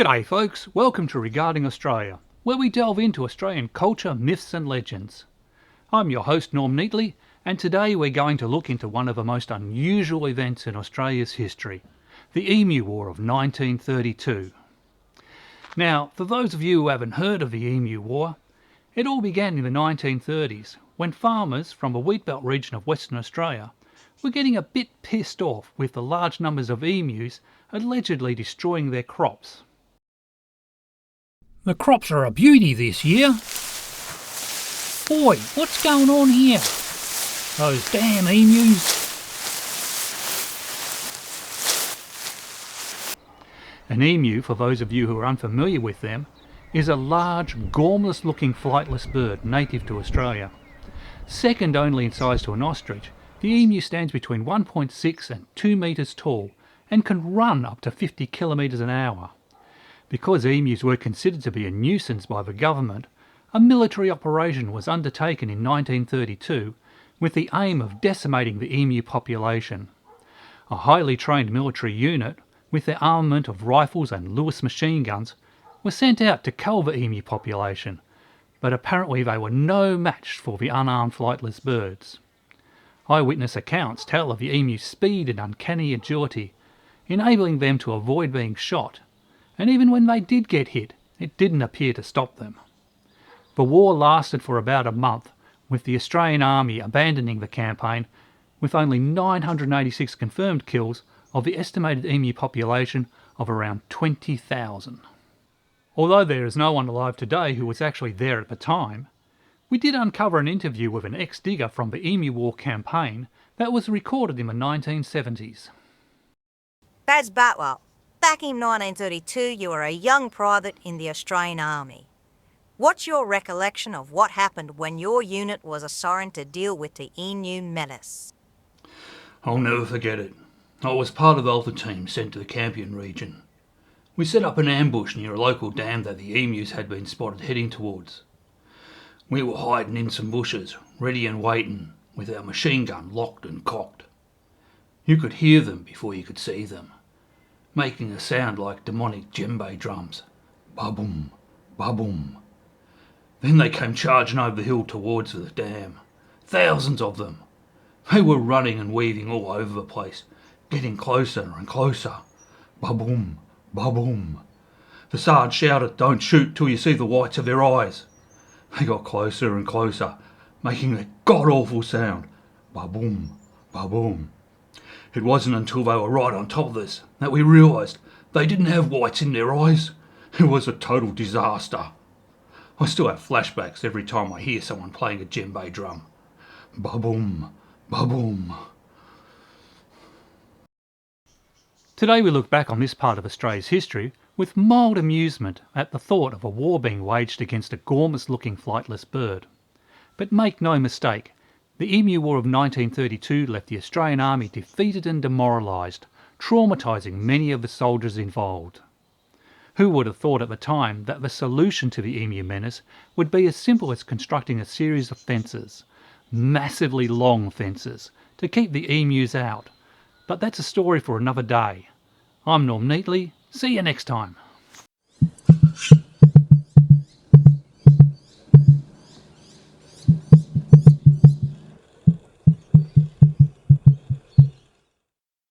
G'day folks, welcome to Regarding Australia, where we delve into Australian culture, myths and legends. I'm your host Norm Neatley, and today we're going to look into one of the most unusual events in Australia's history, the Emu War of 1932. Now, for those of you who haven't heard of the Emu War, it all began in the 1930s when farmers from the Wheatbelt region of Western Australia were getting a bit pissed off with the large numbers of emus allegedly destroying their crops. The crops are a beauty this year. Boy, what's going on here? Those damn emus. An emu, for those of you who are unfamiliar with them, is a large, gormless looking flightless bird native to Australia. Second only in size to an ostrich, the emu stands between 1.6 and 2 metres tall and can run up to 50 kilometres an hour. Because emus were considered to be a nuisance by the government, a military operation was undertaken in 1932 with the aim of decimating the emu population. A highly trained military unit, with their armament of rifles and Lewis machine guns, was sent out to cull the emu population, but apparently they were no match for the unarmed flightless birds. Eyewitness accounts tell of the emu's speed and uncanny agility, enabling them to avoid being shot, and even when they did get hit, it didn't appear to stop them. The war lasted for about a month, with the Australian Army abandoning the campaign, with only 986 confirmed kills of the estimated emu population of around 20,000. Although there is no one alive today who was actually there at the time, we did uncover an interview with an ex-digger from the Emu War campaign that was recorded in the 1970s. Baz Batwell, back in 1932 you were a young private in the Australian Army. What's your recollection of what happened when your unit was assigned to deal with the emu menace? I'll never forget it. I was part of the Alpha team sent to the Campion region. We set up an ambush near a local dam that the emus had been spotted heading towards. We were hiding in some bushes, ready and waiting, with our machine gun locked and cocked. You could hear them before you could see them, making a sound like demonic djembe drums. Ba-boom, ba-boom. Then they came charging over the hill towards the dam. Thousands of them. They were running and weaving all over the place, getting closer and closer. Ba-boom, ba-boom. The sergeant shouted, "Don't shoot till you see the whites of their eyes." They got closer and closer, making a god-awful sound. Ba-boom, ba-boom. It wasn't until they were right on top of us that we realised they didn't have whites in their eyes. It was a total disaster. I still have flashbacks every time I hear someone playing a djembe drum. Ba-boom, ba-boom. Today we look back on this part of Australia's history with mild amusement at the thought of a war being waged against a gormless-looking flightless bird. But make no mistake, the Emu War of 1932 left the Australian Army defeated and demoralised, traumatising many of the soldiers involved. Who would have thought at the time that the solution to the emu menace would be as simple as constructing a series of fences, massively long fences, to keep the emus out? But that's a story for another day. I'm Norm Neatley. See you next time.